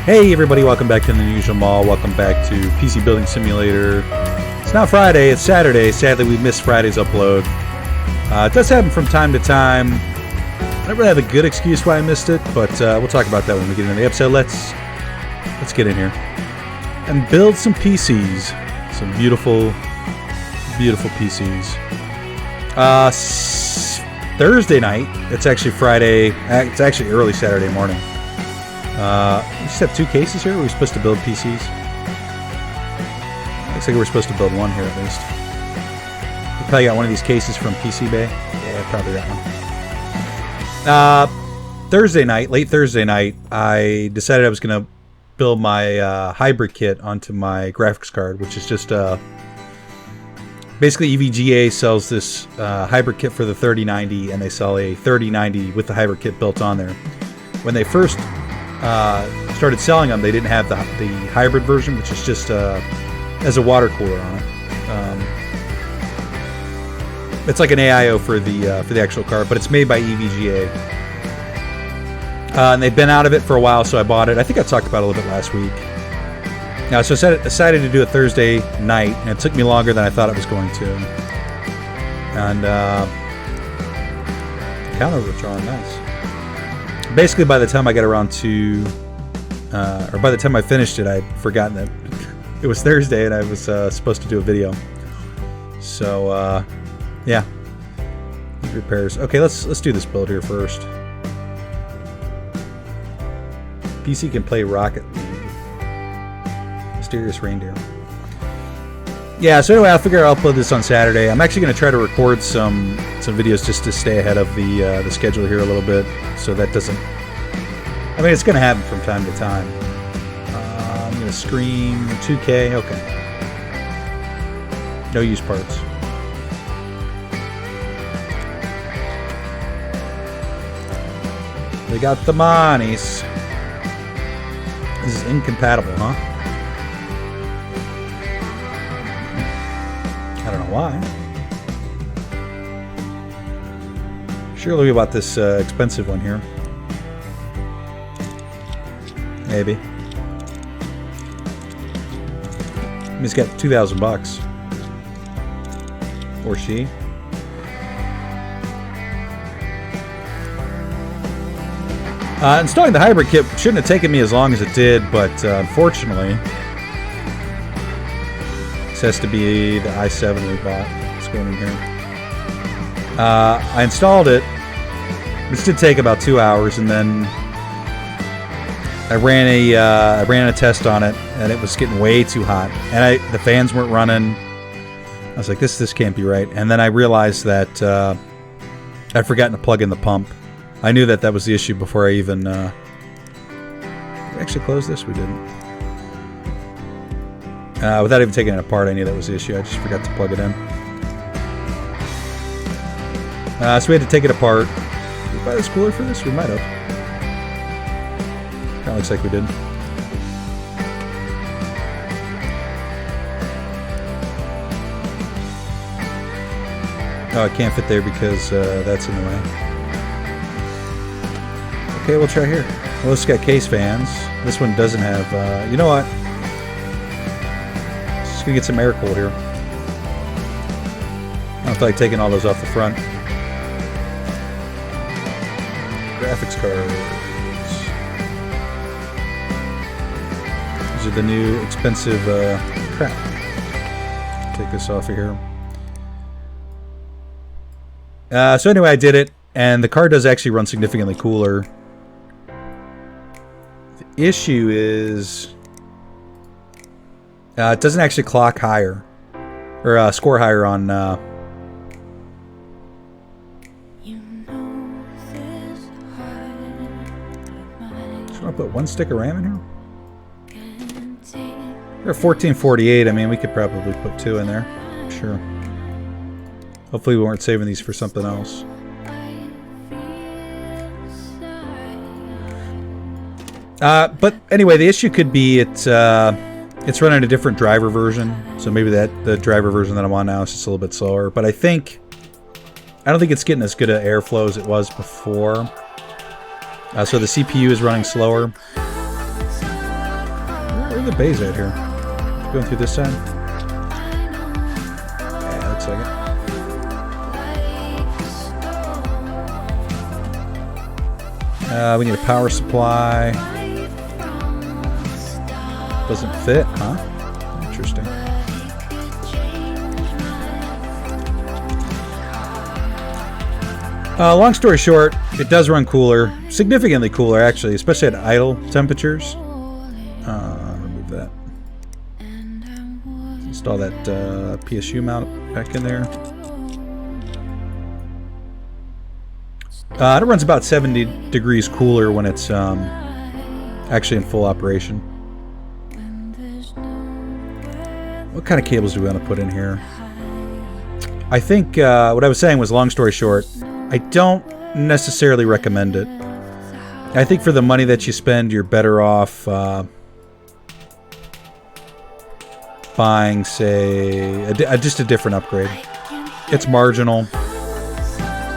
Hey everybody, welcome back to TheUnusualMaw. Welcome back to PC Building Simulator. It's not Friday, it's Saturday. Sadly, we missed Friday's upload. It does happen from time to time. I don't really have a good excuse why I missed it, but we'll talk about that when we get into the episode. Let's get in here and build some PCs. Some beautiful, beautiful PCs. Thursday night. It's actually Friday. It's actually early Saturday morning. We just have two cases here. Are we supposed to build PCs? Looks like we're supposed to build one here at least. We probably got one of these cases from PC Bay. Yeah, probably that one. Thursday night, late Thursday night, I decided I was going to build my hybrid kit onto my graphics card, which is just basically EVGA sells this hybrid kit for the 3090, and they sell a 3090 with the hybrid kit built on there. When they first started selling them, they didn't have the hybrid version, which is just has a water cooler on it. It's like an AIO for the actual card, but it's made by EVGA. And they've been out of it for a while, so I bought it. I think I talked about it a little bit last week. So I decided to do it Thursday night, and it took me longer than I thought it was going to. And counter withdrawing, nice. Basically, by the time I got around to, or by the time I finished it, I'd forgotten that it was Thursday and I was supposed to do a video. So, yeah, repairs. Okay, let's do this build here first. PC can play Rocket League. Mysterious Reindeer. Yeah, so anyway, I'll figure I'll upload this on Saturday. I'm actually going to try to record some videos just to stay ahead of the schedule here a little bit, so that doesn't... I mean, it's going to happen from time to time. I'm going to scream 2K. Okay. No use parts. They got the monies. This is incompatible, huh? I don't know why. Surely we bought this expensive one here. Maybe. He's got $2,000. Or she. Installing the hybrid kit shouldn't have taken me as long as it did, but unfortunately, this has to be the i7 we bought. Let's go in here. I installed it. This did take about 2 hours, and then I ran a test on it, and it was getting way too hot, and the fans weren't running. I was like, this can't be right. And then I realized that I'd forgotten to plug in the pump. I knew that was the issue before I even... Did we actually close this? We didn't. Without even taking it apart, I knew that was the issue. I just forgot to plug it in. So we had to take it apart. Did we buy this cooler for this? We might have. Kind of looks like we did. Oh, it can't fit there because that's in the way. Okay, we'll try here. Well, this got case fans. This one doesn't have... you know what? Just gonna get some air cool here. I don't feel like taking all those off the front. Graphics cards. These are the new expensive crap. Take this off of here. So anyway, I did it, and the card does actually run significantly cooler. The issue is it doesn't actually clock higher, or score higher on... Just want to put one stick of RAM in here? They're 1448. I mean, we could probably put two in there. Sure. Hopefully we weren't saving these for something else. But anyway, the issue could be it's running a different driver version. So maybe the driver version that I'm on now is just a little bit slower. But I don't think it's getting as good an airflow as it was before. So the CPU is running slower. the bays at here? Going through this side? Yeah, looks like it. We need a power supply. Doesn't fit, huh? Interesting. Long story short, it does run cooler. Significantly cooler, actually, especially at idle temperatures. Remove that. Install that PSU mount back in there. It runs about 70 degrees cooler when it's actually in full operation. What kind of cables do we want to put in here? I think what I was saying was, long story short, I don't necessarily recommend it. I think for the money that you spend, you're better off buying, say, just a different upgrade. It's marginal.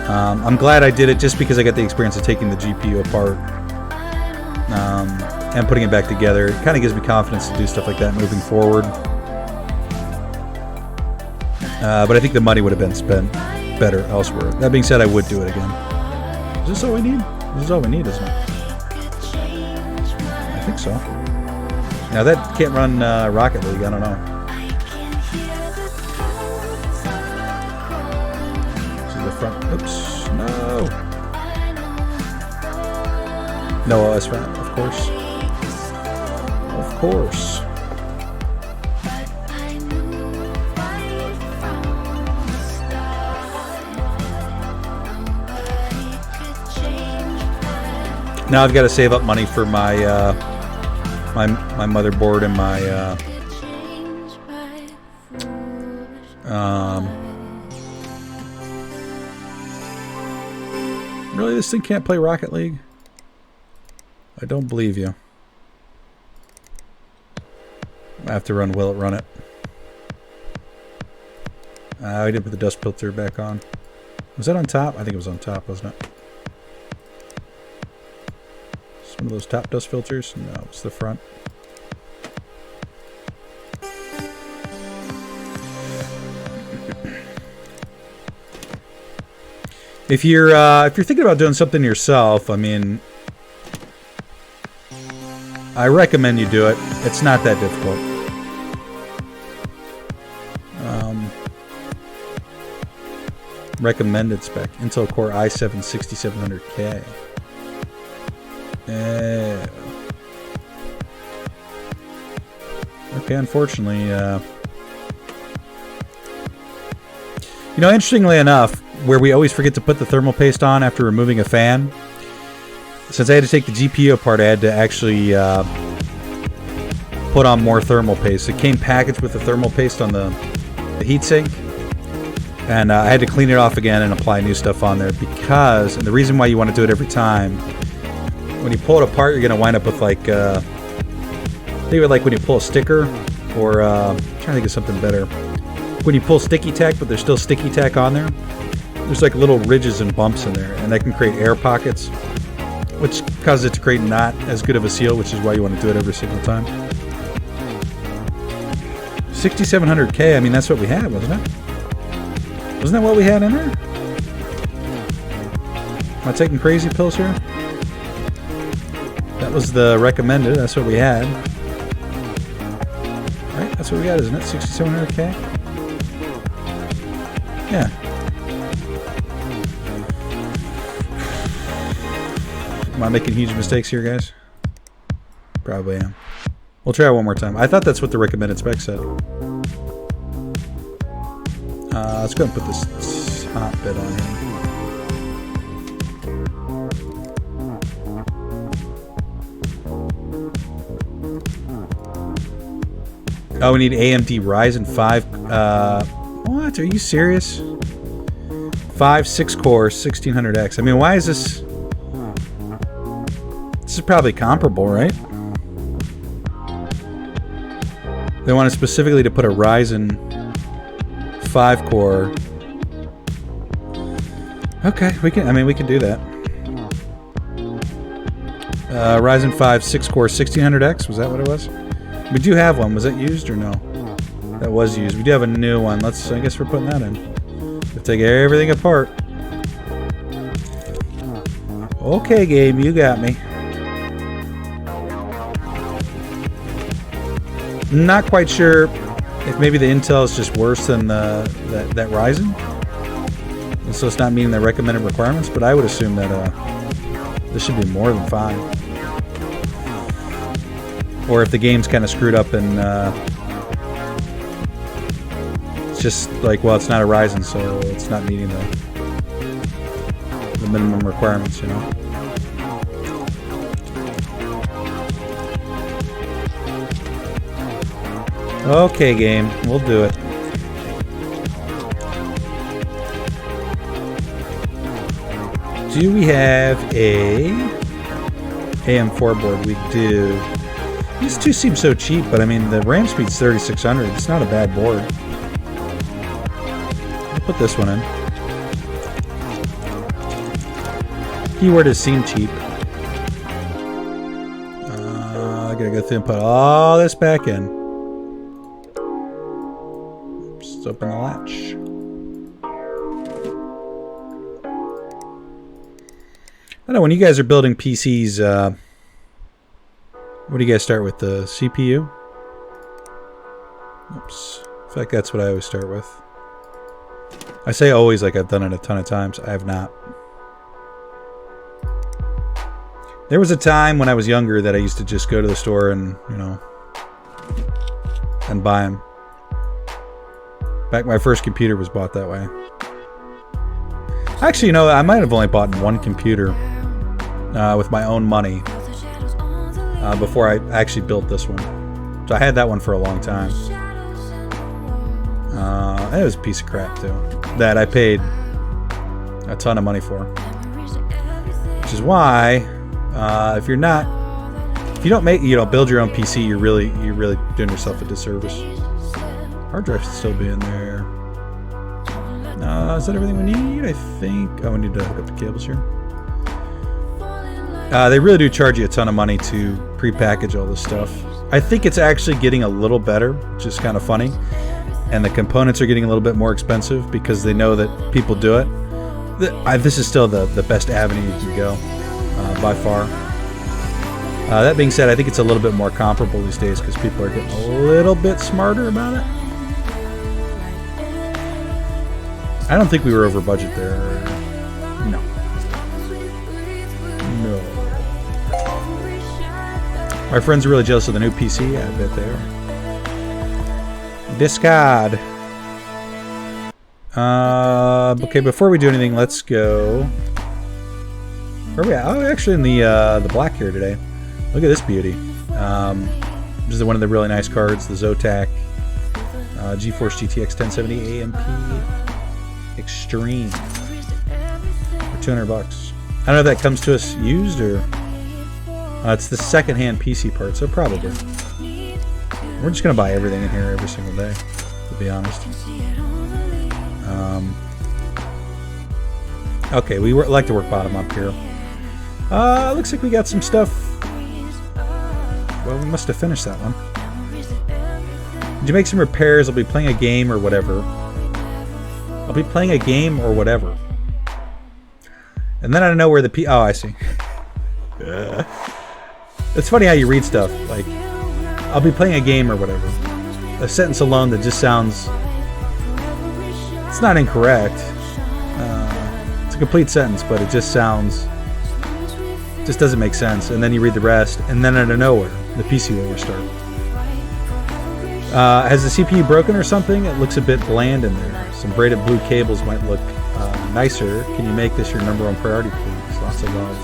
I'm glad I did it just because I got the experience of taking the GPU apart and putting it back together. It kind of gives me confidence to do stuff like that moving forward. But I think the money would have been spent better elsewhere. That being said, I would do it again. Is this all we need? This is all we need, isn't it? I think so. Now that can't run Rocket League, I don't know. See the front. Oops. No. No OS RAM, of course. Of course. Now I've got to save up money for my my motherboard and my really, this thing can't play Rocket League? I don't believe you. I have to run Will It Run It. I did put the dust filter back on. Was that on top? I think it was on top, wasn't it? One of those top dust filters? No, it's the front. If you're thinking about doing something yourself, I mean, I recommend you do it. It's not that difficult. Recommended spec: Intel Core i7 6700K. Okay, unfortunately, you know, interestingly enough, where we always forget to put the thermal paste on after removing a fan, since I had to take the GPU apart, I had to actually put on more thermal paste. It came packaged with the thermal paste on the heatsink, and I had to clean it off again and apply new stuff on there because, and the reason why you want to do it every time, when you pull it apart, you're going to wind up with, like, think of it like when you pull a sticker, or, I'm trying to think of something better. When you pull sticky tack, but there's still sticky tack on there, there's like little ridges and bumps in there, and that can create air pockets, which causes it to create not as good of a seal, which is why you want to do it every single time. 6700K, I mean, that's what we had, wasn't it? Wasn't that what we had in there? Am I taking crazy pills here? That was the recommended. That's what we had. Right? That's what we got, isn't it? 6700K? Yeah. Am I making huge mistakes here, guys? Probably am. We'll try it one more time. I thought that's what the recommended spec said. Let's go ahead and put this top bit on here. Oh, we need AMD Ryzen 5. What? Are you serious? 5, 6 core, 1600X. I mean, why is this? This is probably comparable, right? They wanted specifically to put a Ryzen 5 core. Okay, we can. I mean, we can do that. Ryzen 5 6 core 1600X. Was that what it was? We do have one. Was that used or no? That was used. We do have a new one. I guess we're putting that in. We'll take everything apart. Okay, game, you got me. Not quite sure if maybe the Intel is just worse than that Ryzen. And so it's not meeting the recommended requirements, but I would assume that this should be more than fine. Or if the game's kind of screwed up and it's just like, well, it's not a Ryzen, so it's not meeting the minimum requirements, you know. Okay, game, we'll do it. Do we have a AM4 board? We do. These two seem so cheap, but I mean, the RAM speed's 3600. It's not a bad board. I'll put this one in. Keyword is seem cheap. I gotta go through and put all this back in. Let's open the latch. I know when you guys are building PCs, what do you guys start with? The CPU? Oops. In fact, that's what I always start with. I say always like I've done it a ton of times. I have not. There was a time when I was younger that I used to just go to the store and, you know, and buy them. Back my first computer was bought that way. Actually, you know, I might have only bought one computer with my own money before I actually built this one. So I had that one for a long time. It was a piece of crap too, that I paid a ton of money for. Which is why, if you don't build your own PC, you're really doing yourself a disservice. Hard drive should still be in there. Is that everything we need? I think. Oh, we need to hook up the cables here. They really do charge you a ton of money to pre-package all this stuff. I think it's actually getting a little better, which is kind of funny. And the components are getting a little bit more expensive because they know that people do it. This is still the best avenue you can go, by far. That being said, I think it's a little bit more comparable these days because people are getting a little bit smarter about it. I don't think we were over budget there. No. No. My friends are really jealous of the new PC. I bet they are. Discard. Okay, before we do anything, let's go. Where are we at? Oh, actually in the black here today. Look at this beauty. This is one of the really nice cards, the Zotac GeForce GTX 1070 AMP Extreme for $200. I don't know if that comes to us used or it's the second-hand PC part, so probably. We're just gonna buy everything in here every single day, to be honest. Okay, we like to work bottom up here. Looks like we got some stuff. Well, we must have finished that one. Did you make some repairs? I'll be playing a game or whatever. I'll be playing a game or whatever. And then I don't know where the oh, I see. It's funny how you read stuff. Like, I'll be playing a game or whatever. A sentence alone that just sounds... It's not incorrect. It's a complete sentence, but it just sounds... just doesn't make sense. And then you read the rest, and then out of nowhere, the PC will restart. Has the CPU broken or something? It looks a bit bland in there. Some braided blue cables might look nicer. Can you make this your #1 priority, please? Lots of love.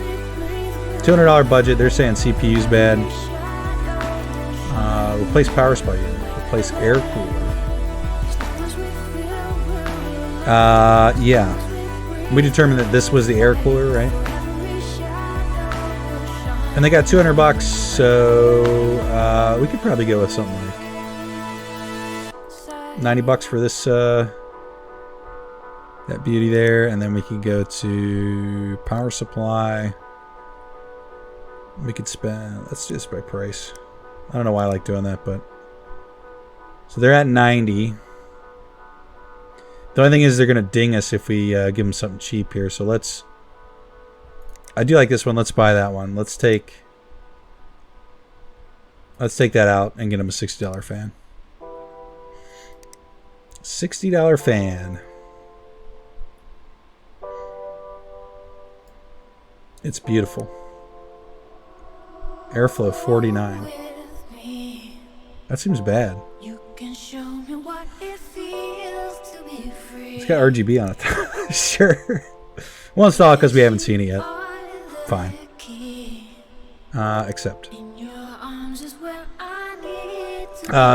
$200 budget. They're saying CPU's bad. Replace power supply unit. Replace air cooler. Yeah. We determined that this was the air cooler, right? And they got $200, so we could probably go with something like $90 for this that beauty there, and then we could go to power supply. We could spend, let's do this by price. I don't know why I like doing that, but... So they're at 90. The only thing is they're going to ding us if we give them something cheap here. So let's... I do like this one. Let's buy that one. Let's take that out and get them a $60 fan. $60 fan. It's beautiful. Airflow 49. That seems bad. It's got RGB on it. Sure. We'll install it because we haven't seen it yet. Fine. Accept.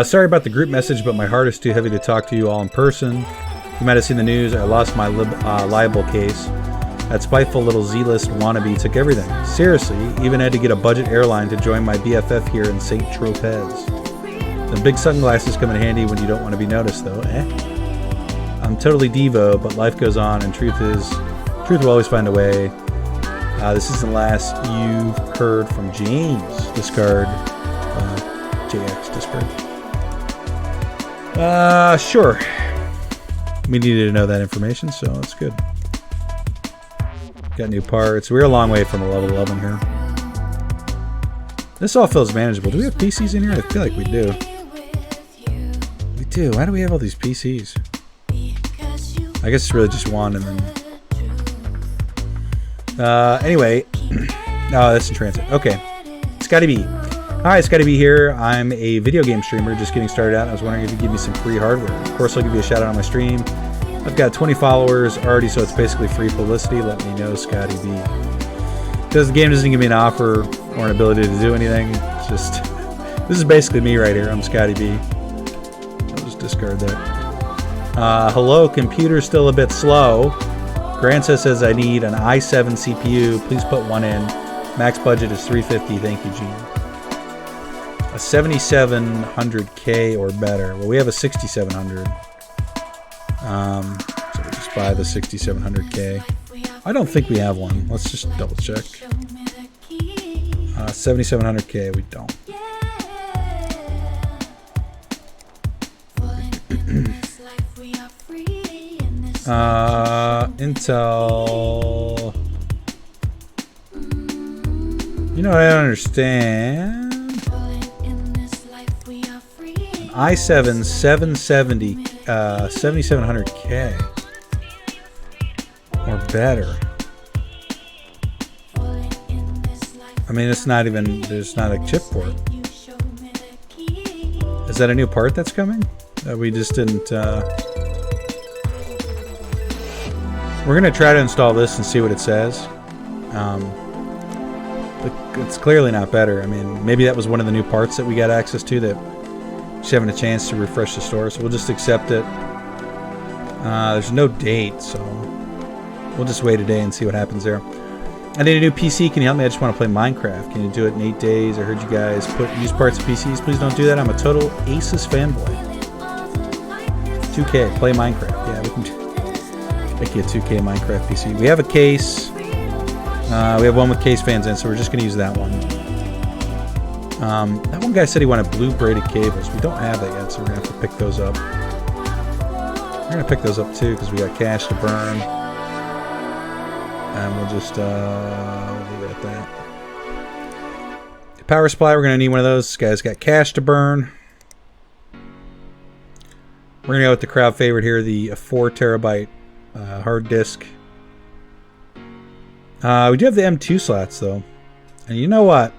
Sorry about the group message, but my heart is too heavy to talk to you all in person. You might have seen the news. I lost my libel case. That spiteful little Z-list wannabe took everything. Seriously, even had to get a budget airline to join my BFF here in St. Tropez. The big sunglasses come in handy when you don't want to be noticed, though, I'm totally Devo, but life goes on, and truth will always find a way. This is the last you've heard from James. Discard. JX, discard. Sure. We needed to know that information, so that's good. Got new parts. We're a long way from a level 11 here. This all feels manageable. Do we have PCs in here? I feel like we do. We do. Why do we have all these PCs? I guess it's really just one and then... anyway. Oh, that's in transit. Okay. Scotty B. Hi, Scotty B here. I'm a video game streamer just getting started out. I was wondering if you could give me some free hardware. Of course, I'll give you a shout out on my stream. I've got 20 followers already, so it's basically free publicity. Let me know, Scotty B. Because the game doesn't give me an offer or an ability to do anything. It's just... This is basically me right here. I'm Scotty B. I'll just discard that. Hello, computer still a bit slow. Granta says I need an i7 CPU. Please put one in. Max budget is $350. Thank you, Gene. A 7700K or better. Well, we have a 6700. So we'll just buy the 6700K. I don't think we have one. Let's just double check. 7700K, we don't. Intel. You know what I don't understand? i7 770 7700K or better. I mean, it's not even, there's not a chip for it. Is that a new part that's coming that we just didn't we're gonna try to install this and see what it says. But it's clearly not better. I mean, maybe that was one of the new parts that we got access to that just having a chance to refresh the store, so we'll just accept it. There's no date, so we'll just wait a day and see what happens there. I need a new PC. Can you help me? I just want to play Minecraft. Can you do it in 8 days? I heard you guys use parts of PCs. Please don't do that. I'm a total Asus fanboy. 2K. Play Minecraft. Yeah, we can make you a 2K Minecraft PC. We have a case. We have one with case fans in, so we're just going to use that one. That one guy said he wanted blue braided cables. We don't have that yet, so we're going to have to pick those up. We're going to pick those up too because we got cash to burn. And we'll just leave it at that. The power supply, we're going to need one of those. This guy's got cash to burn. We're going to go with the crowd favorite here, the 4 terabyte hard disk. We do have the M2 slots though. And you know what?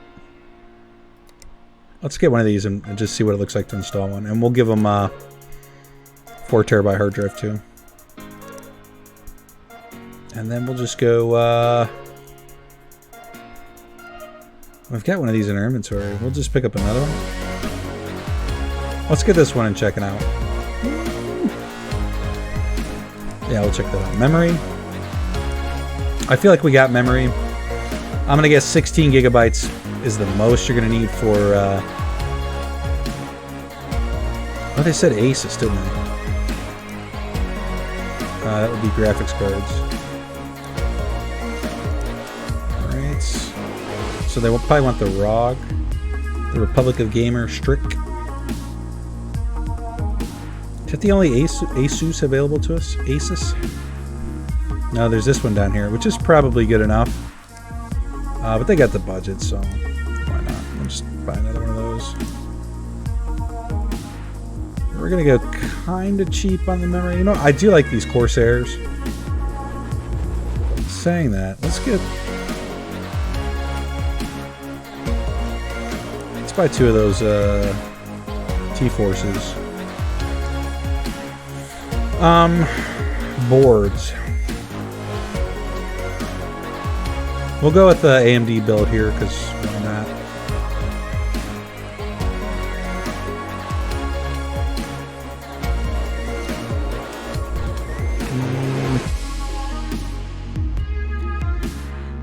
Let's get one of these and just see what it looks like to install one. And we'll give them a 4 terabyte hard drive too. And then we'll just go... we've got one of these in our inventory. We'll just pick up another one. Let's get this one and check it out. Yeah, we'll check that out. Memory. I feel like we got memory. I'm going to guess 16 gigabytes is the most you're going to need for... oh, they said Asus, didn't they? That would be graphics cards. Alright. So they will probably want the ROG. The Republic of Gamer Strick. Is that the only Asus available to us? Asus? No, there's this one down here, which is probably good enough. But they got the budget, so why not? We'll just buy another one of those. We're gonna go kind of cheap on the memory. You know, I do like these Corsairs. Saying that, let's buy 2 of those T-Forces. Boards. We'll go with the AMD build here, because why not?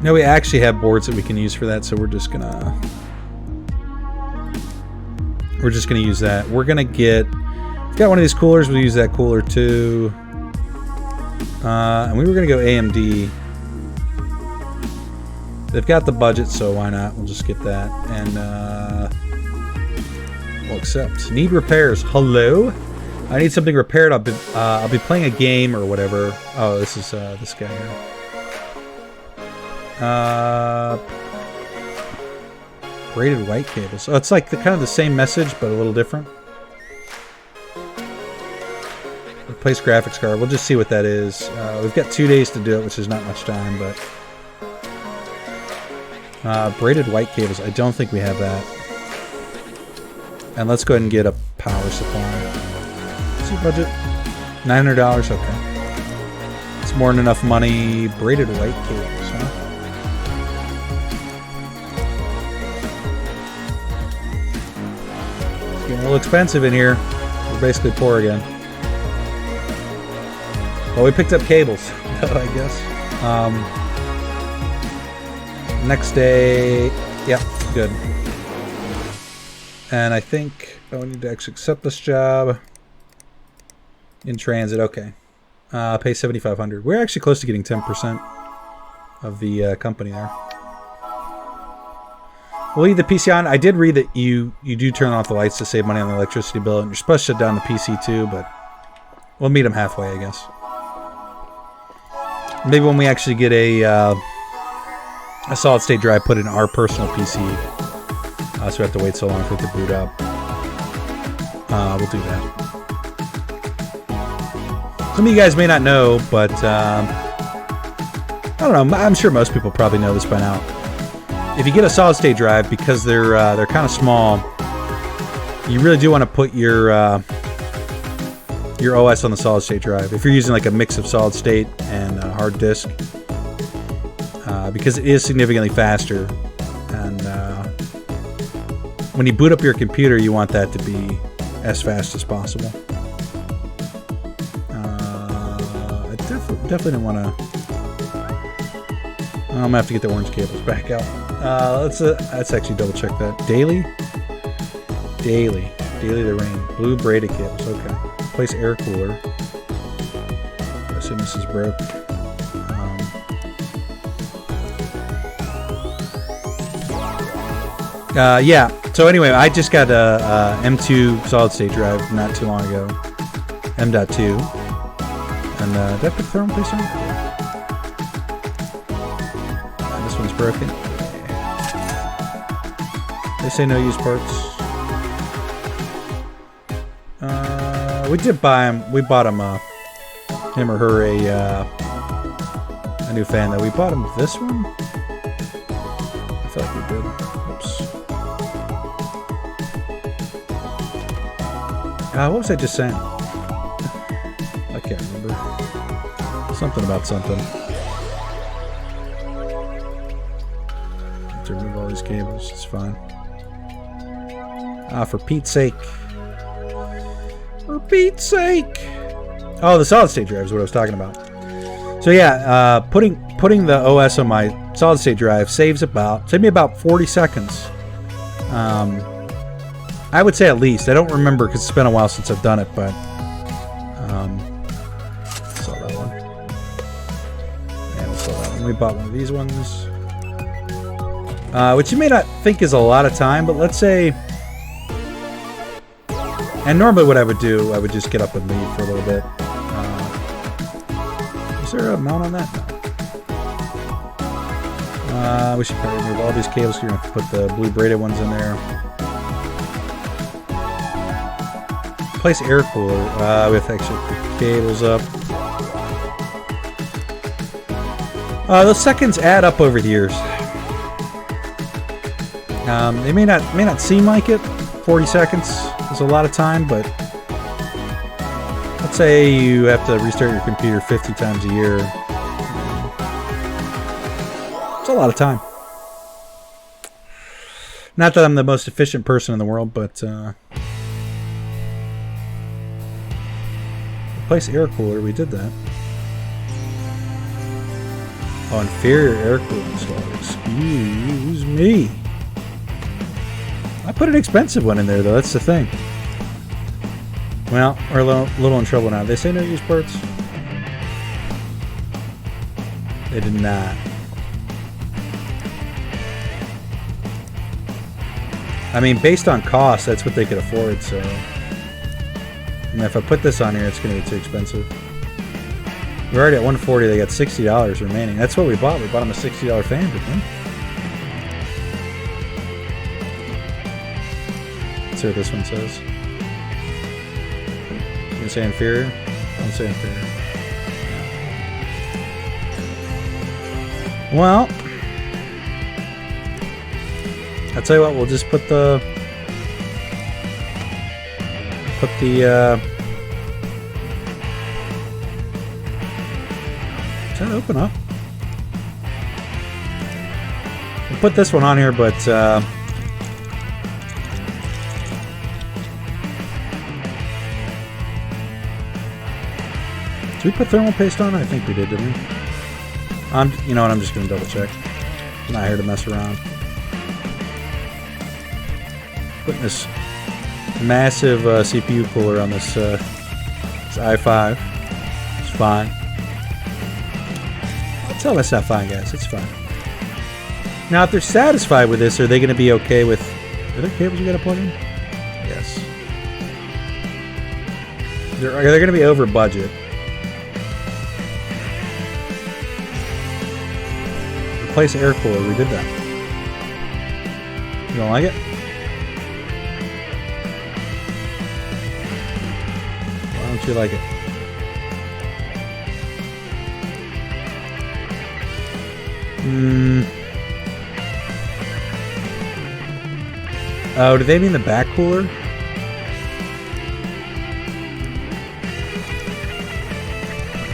No, we actually have boards that we can use for that, so we're just gonna use that. We're gonna get. We've got one of these coolers. We'll use that cooler too. And we were gonna go AMD. They've got the budget, so why not? We'll just get that, and we'll accept. Need repairs. Hello. I need something repaired. I'll be playing a game or whatever. Oh, this is this guy here. Braided white cables. Oh, it's like kind of the same message, but a little different. Replace graphics card. We'll just see what that is. We've got 2 days to do it, which is not much time, but braided white cables. I don't think we have that. And let's go ahead and get a power supply. What's your budget? $900. Okay. It's more than enough money. Braided white cables, huh? It's getting a little expensive in here. We're basically poor again. Well, we picked up cables, I guess. Next day, yeah, good. And I think we need to actually accept this job. In transit, okay. Pay $7,500. We're actually close to getting 10% of the company there. We'll leave the PC on. I did read that you do turn off the lights to save money on the electricity bill, and you're supposed to shut down the PC too, but we'll meet them halfway, I guess. Maybe when we actually get a solid-state drive put in our personal PC, so we have to wait so long for it to boot up. We'll do that. Some of you guys may not know, but I don't know. I'm sure most people probably know this by now. If you get a solid-state drive, because they're kind of small, you really do want to put your OS on the solid-state drive. If you're using like a mix of solid-state and a hard disk, because it is significantly faster, and when you boot up your computer, you want that to be as fast as possible. I definitely don't want to. I'm gonna have to get the orange cables back out. Let's actually double check that. Daily the rain. Blue braided cables. Okay. Place air cooler. I assume this is broke. Yeah. So anyway, I just got a M2 solid state drive not too long ago. M.2. And did I put the thermal paste on? This one's broken. They say no use parts. We did buy him. We bought him him or her a new fan though. We bought him this one. I feel like we did. Oops. What was I just saying? I can't remember. Something about something. Have to remove all these cables. It's fine. For Pete's sake. For Pete's sake. Oh, the solid state drive is what I was talking about. So yeah, putting the OS on my solid state drive saved me about 40 seconds. I would say at least. I don't remember because it's been a while since I've done it, but saw that one. Yeah, we saw that one. We bought one of these ones. which you may not think is a lot of time, but let's say... And normally what I would do, I would just get up and leave for a little bit. Is there a mount on that? No. We should probably remove all these cables. You're going to have to put the blue braided ones in there. Place air cooler. We have to actually put the cables up. Those seconds add up over the years. They may not seem like it. 40 seconds is a lot of time, but let's say you have to restart your computer 50 times a year. It's a lot of time. Not that I'm the most efficient person in the world, but replace air cooler, we did that. Oh, inferior air cooler installer. Excuse me. I put an expensive one in there, though. That's the thing. Well, we're a little in trouble now. They say no use parts? They did not. I mean, based on cost, that's what they could afford, so... And if I put this on here, it's going to be too expensive. We're already at $140. They got $60 remaining. That's what we bought. We bought them a $60 fan, didn't we? Let's see what this one says. You gonna say inferior? I'll say inferior. Well, I'll tell you what. We'll just put the Does that open up? We'll put this one on here, but did we put thermal paste on? I think we did, didn't we? You know what? I'm just going to double check. I'm not here to mess around. Putting this massive CPU cooler on this i5. It's fine. I'll tell them it's not fine, guys. It's fine. Now, if they're satisfied with this, are they going to be okay with... Are there cables you got to plug in? Yes. They're going to be over budget. Replace air cooler. We did that. You don't like it? Why don't you like it? Oh, do they mean the back cooler?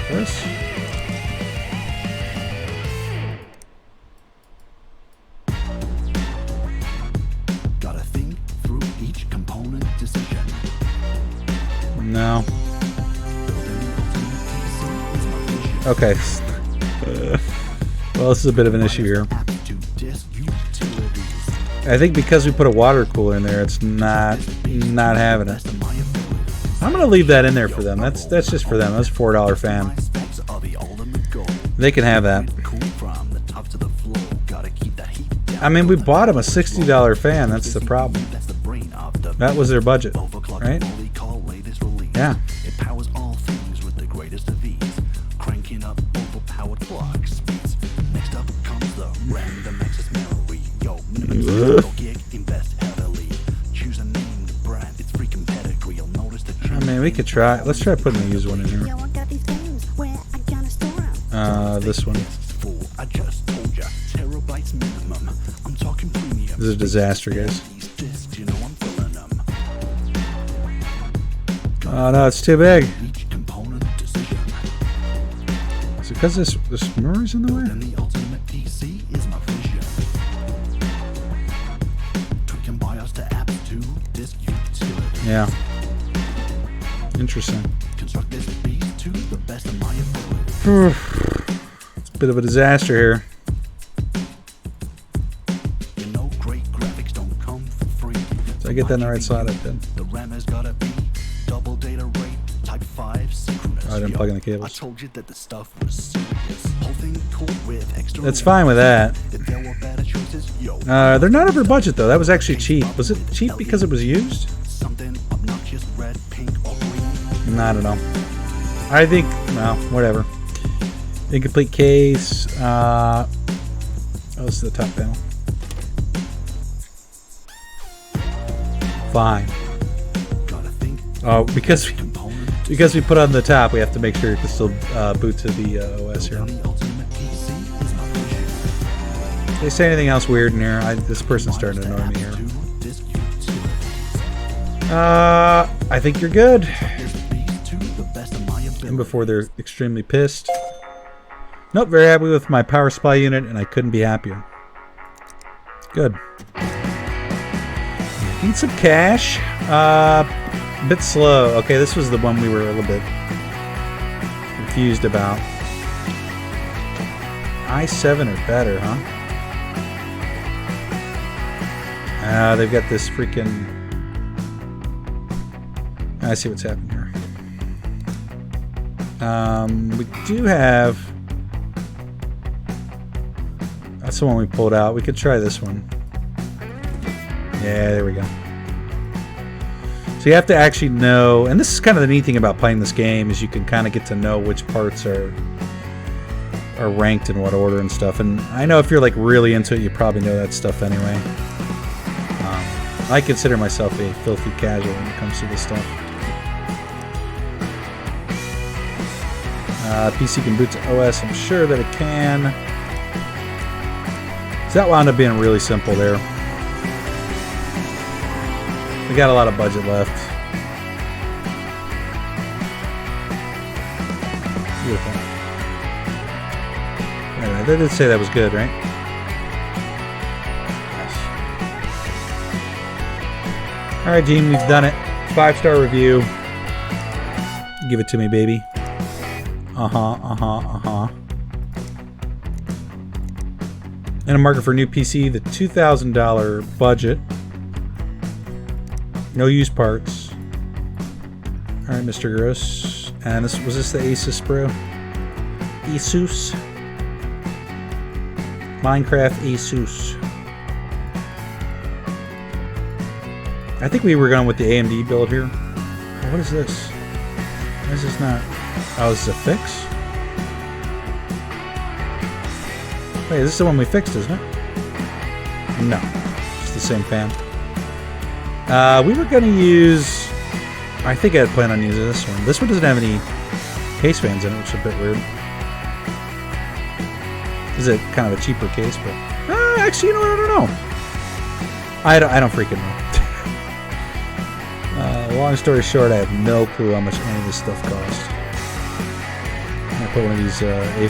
This? Gotta think through each component decision. No. Okay. Well, this is a bit of an issue here. I think because we put a water cooler in there, it's not having it. I'm gonna leave that in there for them. That's just for them. That's a $4 fan. They can have that. I mean, we bought them a $60 fan. That's the problem. That was their budget, right? Yeah. It powers all things with the greatest of ease, cranking up overpowered clock speeds. Next up comes the random access memory. Yo, minimum gig, invest heavily. Choose a name, the brand, it's freaking pedigree. You'll notice the I mean, we could try. Let's try putting the used one in here. This one. I just told ya, terabytes minimum. I'm talking premium. This is a disaster, guys. Oh no, it's too big. Each component decision. Is it because this memory's in the way? And the ultimate PC is my vision. Tweaking BIOS to apps to disk utility. Yeah. Interesting. Construct this beast to the best of my ability. It's a bit of a disaster here. You know, great graphics don't come for free. Did I get that in the right slot? I did. The RAM has gotta be double data rate, type 5 synchronous. I didn't plug in the I cables. told you that the stuff was serious. Whole thing cool with extra. That's fine with that. It There were better choices, yo. They're not over budget though. That was actually cheap. Was it cheap because it was used? Something obnoxious, red, pink, or green. I don't know. I think, well, whatever. Incomplete case. Oh, this is the top panel. Fine. Gotta think. Oh, because we put on the top, we have to make sure it can still boot to the OS here. The ultimate PC is not for sure. They say anything else weird in here? This person's starting to annoy me here. I think you're good. And before they're extremely pissed. Nope, very happy with my power supply unit, and I couldn't be happier. Good. Need some cash. A bit slow. Okay, this was the one we were a little bit confused about. i7 or better, huh? They've got this freaking... I see what's happening here. We do have... That's the one we pulled out. We could try this one. Yeah, there we go. So you have to actually know, and this is kind of the neat thing about playing this game, is you can kind of get to know which parts are ranked in what order and stuff. And I know if you're like really into it, you probably know that stuff anyway. I consider myself a filthy casual when it comes to this stuff. PC can boot to OS. I'm sure that it can. So that wound up being really simple there. We got a lot of budget left. Beautiful. Anyway, they did say that was good, right? Yes. Alright, Gene, we've done it. 5-star review. Give it to me, baby. And a marker for new PC, the $2,000 budget. No used parts. Alright, Mr. Gross. And was this the Asus, bro? Asus. Minecraft Asus. I think we were going with the AMD build here. Oh, what is this? Why is this not? Oh, this is a fix? Wait, this is the one we fixed, isn't it? No. It's the same fan. We were going to use... I think I had planned on using this one. This one doesn't have any case fans in it, which is a bit weird. This is a kind of a cheaper case, but... actually, you know what? I don't know. I don't freaking know. Long story short, I have no clue how much any of this stuff costs. I'm going to put one of these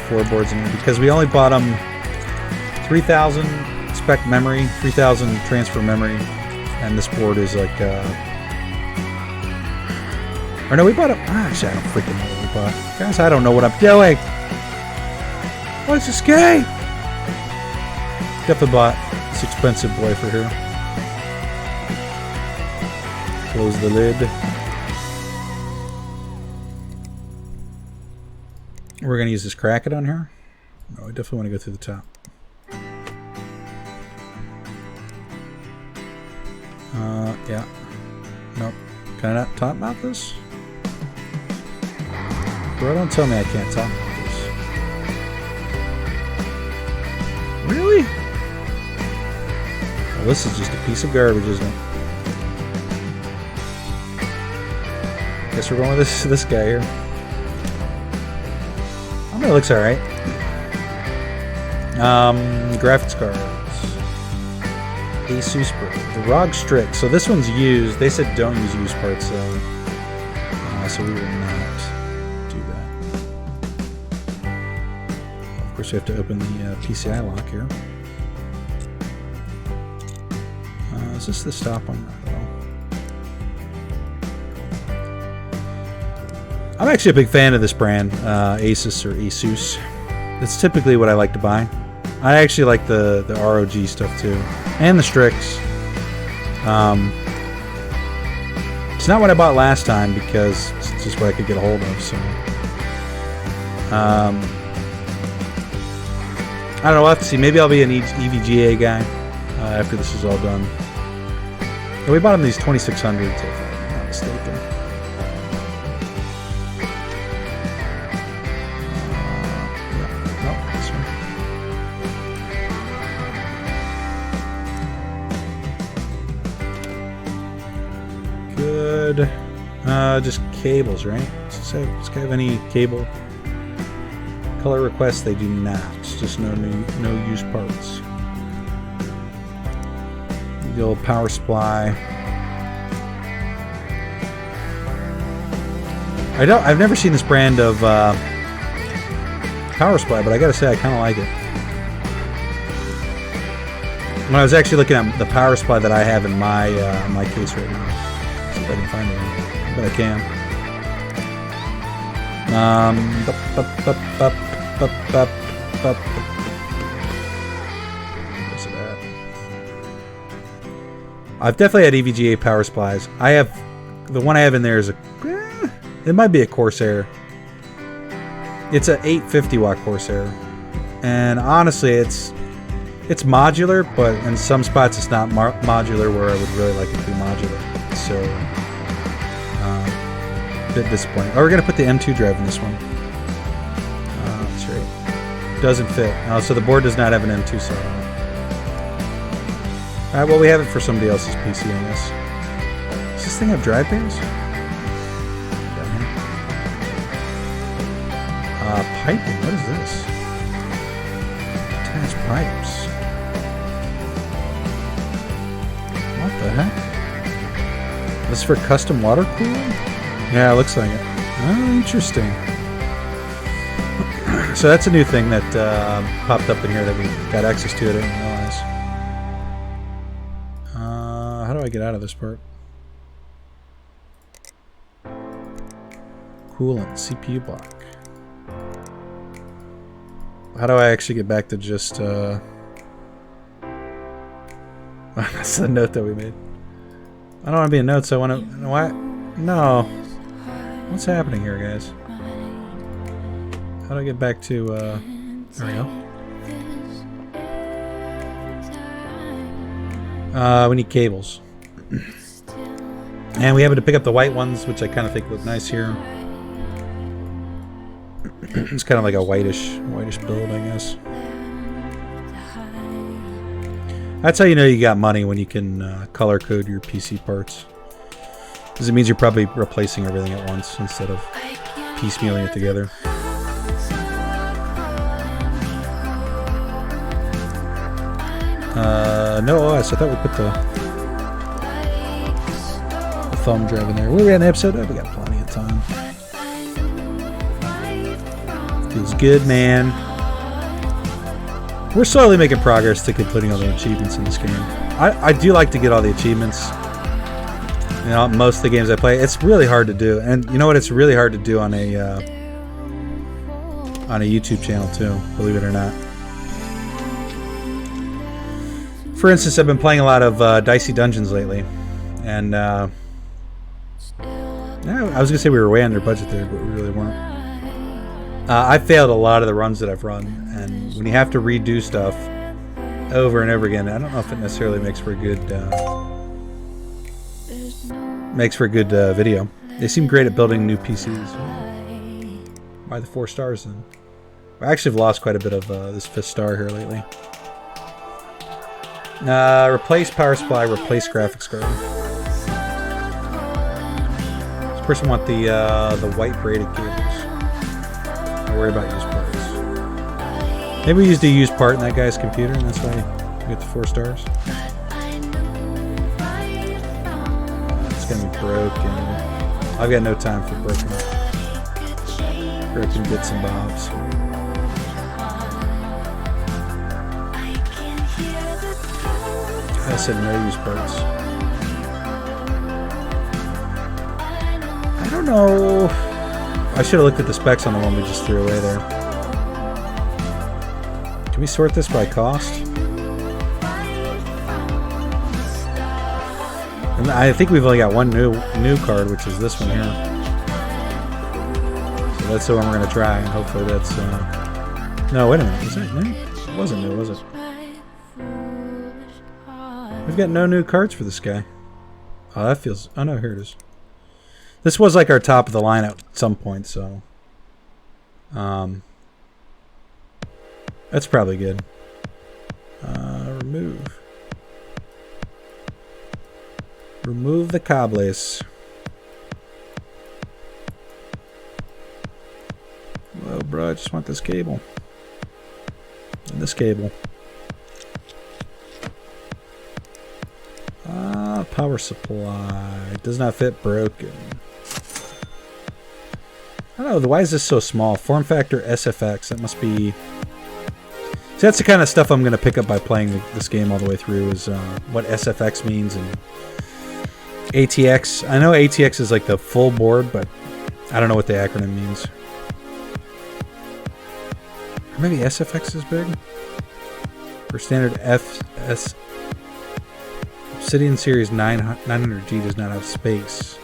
A4 boards in here because we only bought them 3,000 spec memory, 3,000 transfer memory. And this board is like, or no, we bought it. Actually, I don't freaking know what we bought. Guys, I don't know what I'm doing. What is this game? Definitely bought this expensive boy for here. Close the lid. We're going to use this crack it on here. No, I definitely want to go through the top. Yeah. Nope. Can I not top mount this? Bro, don't tell me I can't top mount this. Really? Well, this is just a piece of garbage, isn't it? Guess we're going with this guy here. I mean, it looks alright. Graphics cards. Asus Pro. The ROG Strix. So this one's used. They said don't use used parts, so we will not do that. Of course, we have to open the PCI lock here. Is this the stop on that at all? I'm actually a big fan of this brand, Asus or Asus. That's typically what I like to buy. I actually like the ROG stuff too, and the Strix. It's not what I bought last time because it's just what I could get a hold of. So, don't know. We'll have to see. Maybe I'll be an EVGA guy after this is all done. And we bought him these 2600s, if I'm not mistaken. No, this one. Good. Just cables, right? Does this guy have any cable? Color requests, they do not. It's just no use parts. The old power supply. I've never seen this brand of power supply, but I gotta say I kind of like it. When I was actually looking at the power supply that I have in my case right now, see if I can find it. But I can. Where's it at? I've definitely had EVGA power supplies. I have the one I have in there is it might be a Corsair. It's a 850 watt Corsair, and honestly, it's modular, but in some spots it's not modular where I would really like it to be modular. So. Bit disappointing. Oh, we're gonna put the M2 drive in this one. That's right. Doesn't fit. Oh, so the board does not have an M2 slot on it. Alright, well we have it for somebody else's PC, I guess. Does this thing have drive pins? Piping. What is this? Attached pipes. What the heck? This is for custom water cooling? Yeah, it looks like it. Oh, interesting. So that's a new thing that popped up in here that we got access to. I didn't realize. How do I get out of this part? Coolant, CPU block. How do I actually get back to just... That's the note that we made. I don't want to be in notes, I want to... Why? No. What's happening here, guys? How do I get back to, there we go. We need cables. And we happen to pick up the white ones, which I kind of think look nice here. It's kind of like a whitish build, I guess. That's how you know you got money, when you can color code your PC parts. Because it means you're probably replacing everything at once instead of piecemealing it together. No OS. I thought we put the thumb drive in there. Where are we at in the episode? Oh, we got plenty of time. Feels good, man. We're slowly making progress to completing all the achievements in this game. I do like to get all the achievements. You know, most of the games I play, it's really hard to do. And you know what? It's really hard to do on a YouTube channel too, believe it or not. For instance, I've been playing a lot of Dicey Dungeons lately, and yeah, I was gonna say we were way under budget there, but we really weren't. I failed a lot of the runs that I've run, and when you have to redo stuff over and over again, I don't know if it necessarily makes for a good video. They seem great at building new PCs. Why the 4 stars then? I actually have lost quite a bit of this 5th star here lately. Replace power supply, replace graphics card. This person want the white braided cables. Don't worry about used parts. Maybe we used a used part in that guy's computer, and that's why we get the 4 stars. It's gonna be broken. I've got no time for broken bits and bobs. I said no use parts. I don't know. I should have looked at the specs on the one we just threw away there. Can we sort this by cost? And I think we've only got one new card, which is this one here. So that's the one we're gonna try, and hopefully that's. No, wait a minute. Is that new? It wasn't new, was it? We've got no new cards for this guy. Oh, that feels... Oh, no, here it is. This was like our top of the line at some point, so... That's probably good. Remove. Remove the cables. Well, bro, I just want this cable. And this cable. Power supply. Does not fit, broken. I don't know, why is this so small? Form factor SFX. That must be... See, that's the kind of stuff I'm going to pick up by playing this game all the way through, is what SFX means and ATX. I know ATX is like the full board, but I don't know what the acronym means. Or maybe SFX is big? For standard FS... Obsidian Series 900G does not have space.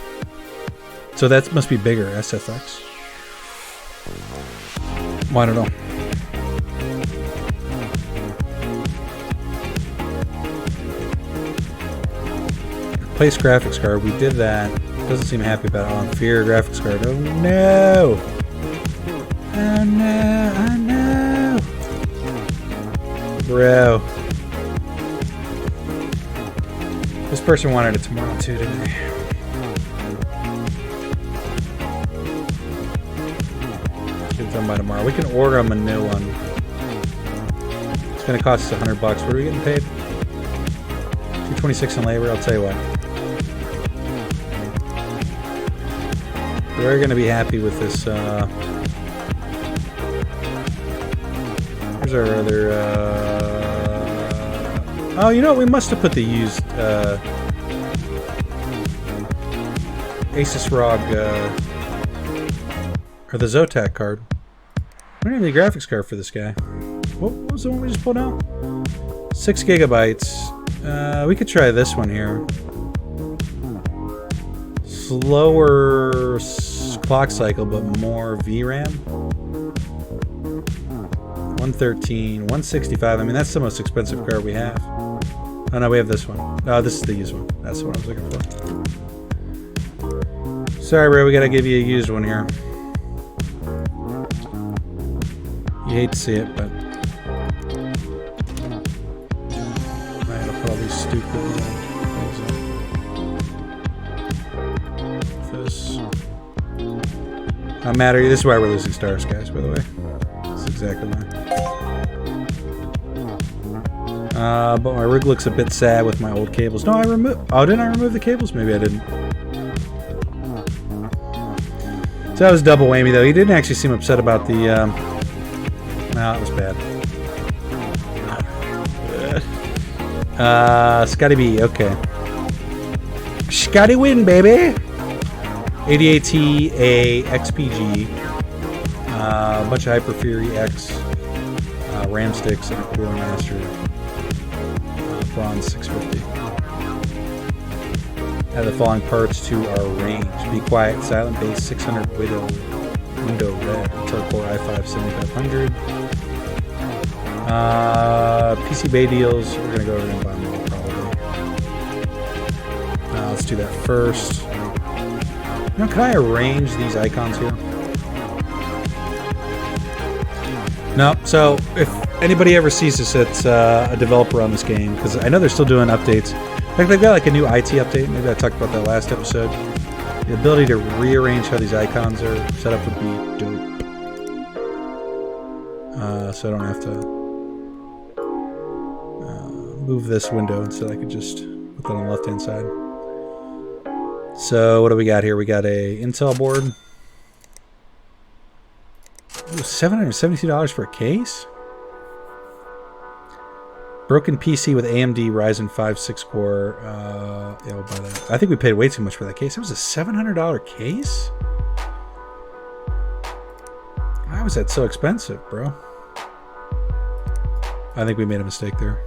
So that must be bigger, SFX. Well, I don't know. Replace graphics card. We did that. Doesn't seem happy about it. On fear graphics card. Oh no! Oh no! Oh no! Bro. This person wanted it tomorrow too, didn't they? Should have done by tomorrow. We can order them a new one. It's going to cost us $100. What are we getting paid? $226 in labor. I'll tell you what. We're going to be happy with this. Here's our other. Oh, you know what? We must have put the used Asus ROG or the Zotac card. We don't have any graphics card for this guy. What was the one we just pulled out? 6 gigabytes. We could try this one here. Slower clock cycle, but more VRAM. 113, 165. I mean, that's the most expensive card we have. Oh no, we have this one. Oh, this is the used one. That's what I was looking for. Sorry, bro, we gotta give you a used one here. You hate to see it, but I'll put all these stupid things up. This. Not matter. This is why we're losing stars, guys. By the way, that's exactly why. But my rig looks a bit sad with my old cables. No, I removed... Oh, didn't I remove the cables? Maybe I didn't. So that was double whammy, though. He didn't actually seem upset about the... No, it was bad. Scotty B, okay. Scotty win, baby! 88T, XPG. A bunch of Hyper Fury X. RAM sticks and a Cooler Master. Bronze 650. Add the following parts to our range. Be quiet, silent bass, 600 window red, Intel Core i5 7500. PC Bay deals. We're gonna go over and buy them all probably. Let's do that first. You know, can I arrange these icons here? No. So if anybody ever sees this, it's a developer on this game, because I know they're still doing updates. In fact, they've got like a new IT update. Maybe I talked about that last episode. The ability to rearrange how these icons are set up would be dope. So I don't have to move this window. Instead, I could just put that on the left-hand side. So what do we got here? We got a Intel board. Ooh, $772 for a case? Broken PC with AMD Ryzen 5 6-core. Yeah, we'll buy that. I think we paid way too much for that case. It was a $700 case? Why was that so expensive, bro? I think we made a mistake there.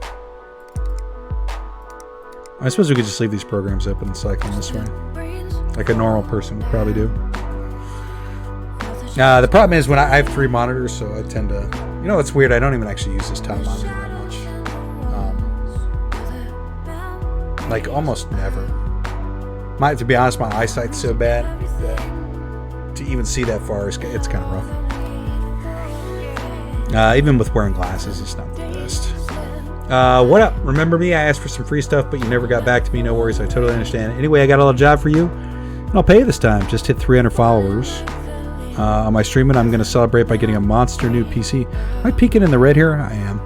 I suppose we could just leave these programs open and cycle them this way. Like a normal person would probably do. The problem is when I have 3 monitors, so I tend to You know, it's weird. I don't even actually use this top monitor that much. Like almost never. To be honest, my eyesight's so bad that to even see that far it's kind of rough. Even with wearing glasses, it's not the best. What up? Remember me? I asked for some free stuff, but you never got back to me. No worries. I totally understand. Anyway, I got a little job for you, and I'll pay you this time. Just hit 300 followers. On my stream, and I'm going to celebrate by getting a monster new PC. Am I peeking in the red here? I am.